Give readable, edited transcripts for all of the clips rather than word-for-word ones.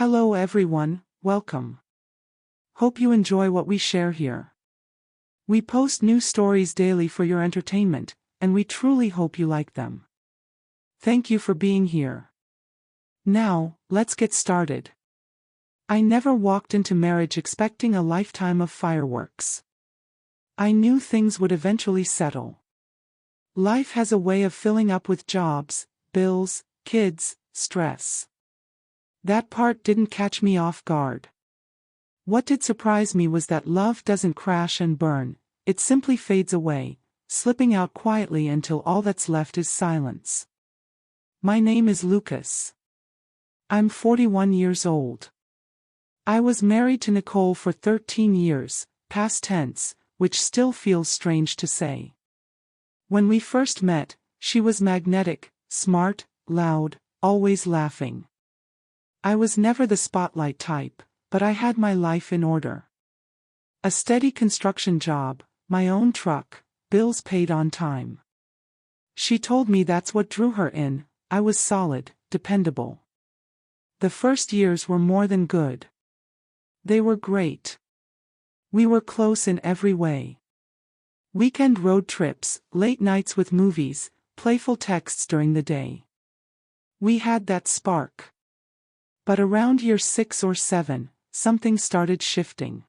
Hello everyone, welcome. Hope you enjoy what we share here. We post new stories daily for your entertainment, and we truly hope you like them. Thank you for being here. Now, let's get started. I never walked into marriage expecting a lifetime of fireworks. I knew things would eventually settle. Life has a way of filling up with jobs, bills, kids, stress. That part didn't catch me off guard. What did surprise me was that love doesn't crash and burn, it simply fades away, slipping out quietly until all that's left is silence. My name is Lucas. I'm 41 years old. I was married to Nicole for 13 years, past tense, which still feels strange to say. When we first met, she was magnetic, smart, loud, always laughing. I was never the spotlight type, but I had my life in order. A steady construction job, my own truck, bills paid on time. She told me that's what drew her in. I was solid, dependable. The first years were more than good. They were great. We were close in every way. Weekend road trips, late nights with movies, playful texts during the day. We had that spark. But around year 6 or 7, something started shifting.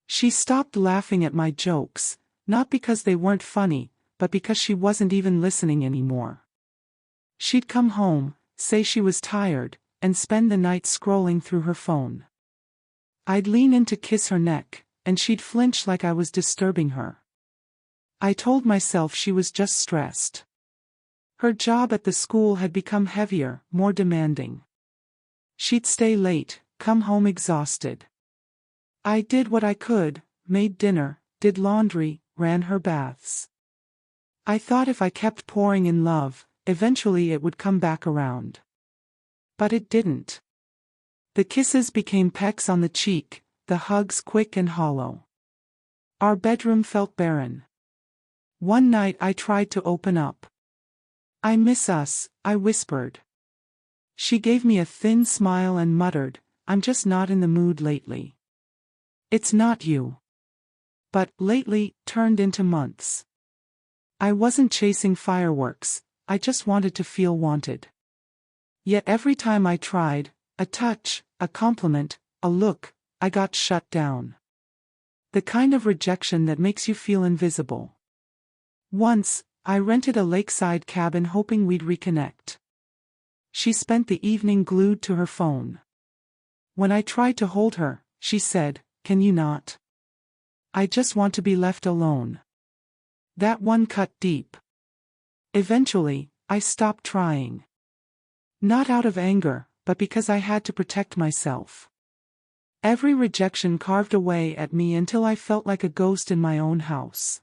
She stopped laughing at my jokes, not because they weren't funny, but because she wasn't even listening anymore. She'd come home, say she was tired, and spend the night scrolling through her phone. I'd lean in to kiss her neck, and she'd flinch like I was disturbing her. I told myself she was just stressed. Her job at the school had become heavier, more demanding. She'd stay late, come home exhausted. I did what I could, made dinner, did laundry, ran her baths. I thought if I kept pouring in love, eventually it would come back around. But it didn't. The kisses became pecks on the cheek, the hugs quick and hollow. Our bedroom felt barren. One night I tried to open up. "I miss us," I whispered. She gave me a thin smile and muttered, "I'm just not in the mood lately." "It's not you." But lately turned into months. I wasn't chasing fireworks, I just wanted to feel wanted. Yet every time I tried, a touch, a compliment, a look, I got shut down. The kind of rejection that makes you feel invisible. Once, I rented a lakeside cabin hoping we'd reconnect. She spent the evening glued to her phone. When I tried to hold her, she said, "Can you not? I just want to be left alone." That one cut deep. Eventually, I stopped trying. Not out of anger, but because I had to protect myself. Every rejection carved away at me until I felt like a ghost in my own house.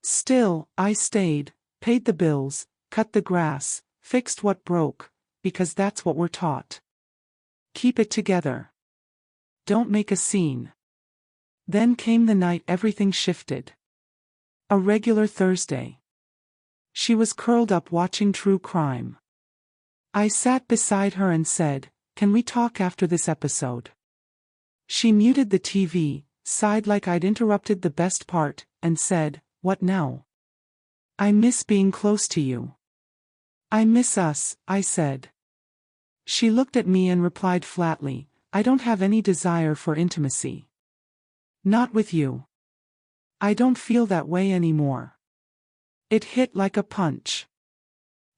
Still, I stayed, paid the bills, cut the grass, fixed what broke, because that's what we're taught. Keep it together. Don't make a scene. Then came the night everything shifted. A regular Thursday. She was curled up watching true crime. I sat beside her and said, "Can we talk after this episode?" She muted the TV, sighed like I'd interrupted the best part, and said, "What now?" "I miss being close to you." "I miss us," I said. She looked at me and replied flatly, "I don't have any desire for intimacy. Not with you. I don't feel that way anymore." It hit like a punch.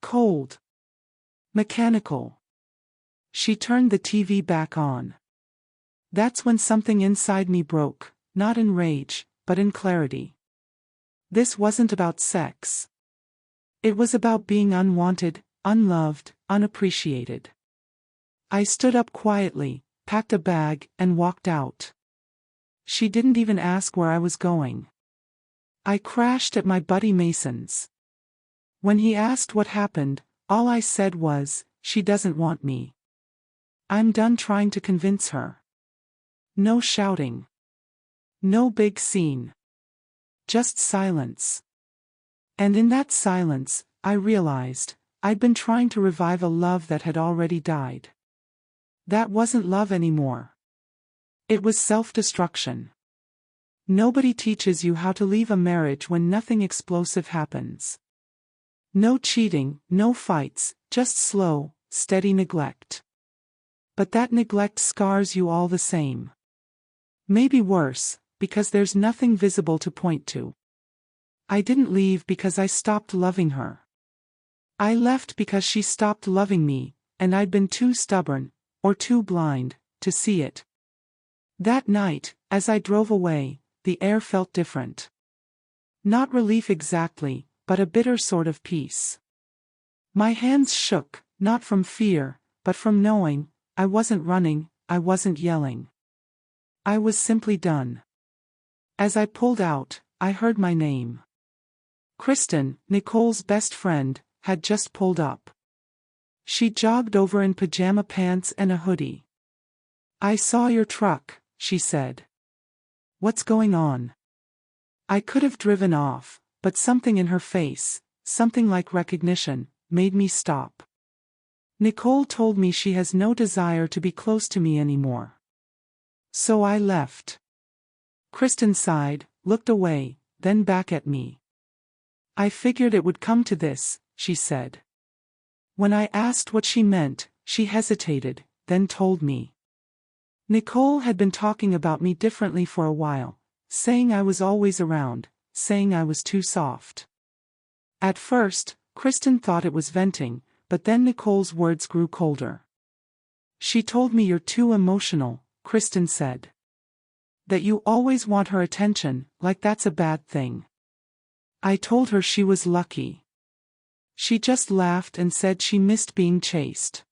Cold. Mechanical. She turned the TV back on. That's when something inside me broke, not in rage, but in clarity. This wasn't about sex. It was about being unwanted, unloved, unappreciated. I stood up quietly, packed a bag, and walked out. She didn't even ask where I was going. I crashed at my buddy Mason's. When he asked what happened, all I said was, "She doesn't want me." I'm done trying to convince her. No shouting. No big scene. Just silence. And in that silence, I realized, I'd been trying to revive a love that had already died. That wasn't love anymore. It was self-destruction. Nobody teaches you how to leave a marriage when nothing explosive happens. No cheating, no fights, just slow, steady neglect. But that neglect scars you all the same. Maybe worse, because there's nothing visible to point to. I didn't leave because I stopped loving her. I left because she stopped loving me, and I'd been too stubborn, or too blind, to see it. That night, as I drove away, the air felt different. Not relief exactly, but a bitter sort of peace. My hands shook, not from fear, but from knowing. I wasn't running, I wasn't yelling. I was simply done. As I pulled out, I heard my name. Kristen, Nicole's best friend, had just pulled up. She jogged over in pajama pants and a hoodie. "I saw your truck," she said. "What's going on?" I could have driven off, but something in her face, something like recognition, made me stop. Nicole told me she has no desire to be close to me anymore. So I left. Kristen sighed, looked away, then back at me. "I figured it would come to this," she said. When I asked what she meant, she hesitated, then told me. Nicole had been talking about me differently for a while, saying I was always around, saying I was too soft. At first, Kristen thought it was venting, but then Nicole's words grew colder. "She told me you're too emotional," Kristen said. "That you always want her attention, like that's a bad thing." I told her she was lucky. She just laughed and said she missed being chased.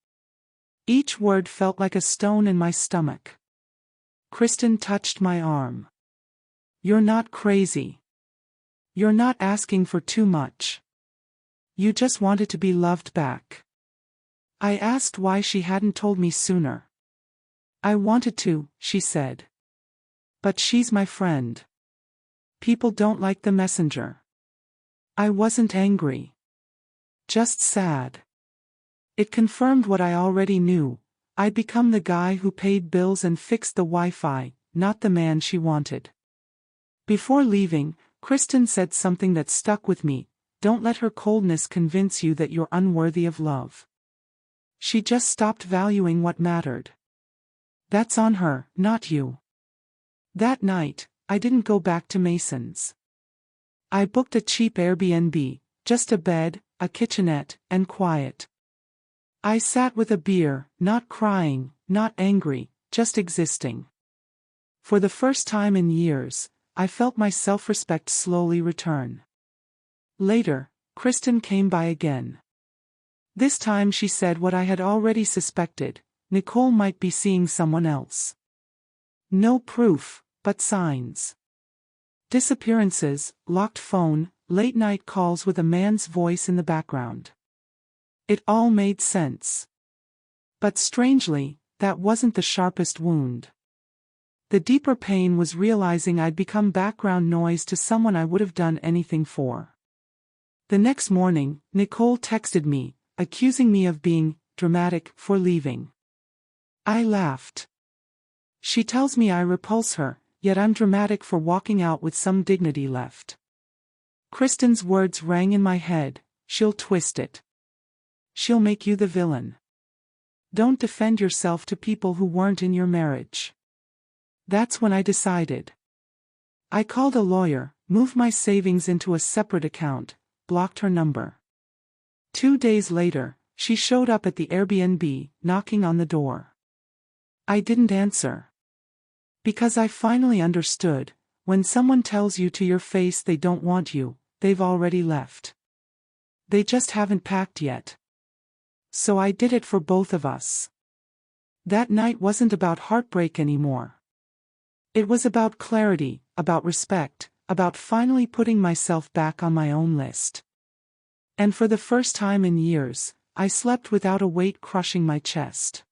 Each word felt like a stone in my stomach. Kristen touched my arm. "You're not crazy. You're not asking for too much. You just wanted to be loved back." I asked why she hadn't told me sooner. "I wanted to," she said. "But she's my friend. People don't like the messenger." I wasn't angry. Just sad. It confirmed what I already knew. I'd become the guy who paid bills and fixed the Wi-Fi, not the man she wanted. Before leaving, Kristen said something that stuck with me: "Don't let her coldness convince you that you're unworthy of love. She just stopped valuing what mattered. That's on her, not you." That night, I didn't go back to Mason's. I booked a cheap Airbnb, just a bed, a kitchenette, and quiet. I sat with a beer, not crying, not angry, just existing. For the first time in years, I felt my self-respect slowly return. Later, Kristen came by again. This time she said what I had already suspected: Nicole might be seeing someone else. No proof, but signs. Disappearances, locked phone, late-night calls with a man's voice in the background. It all made sense. But strangely, that wasn't the sharpest wound. The deeper pain was realizing I'd become background noise to someone I would have done anything for. The next morning, Nicole texted me, accusing me of being dramatic for leaving. I laughed. She tells me I repulse her, yet I'm dramatic for walking out with some dignity left. Kristen's words rang in my head: "She'll twist it. She'll make you the villain. Don't defend yourself to people who weren't in your marriage." That's when I decided. I called a lawyer, moved my savings into a separate account, blocked her number. 2 days later, she showed up at the Airbnb, knocking on the door. I didn't answer. Because I finally understood: when someone tells you to your face they don't want you, they've already left. They just haven't packed yet. So I did it for both of us. That night wasn't about heartbreak anymore. It was about clarity, about respect, about finally putting myself back on my own list. And for the first time in years, I slept without a weight crushing my chest.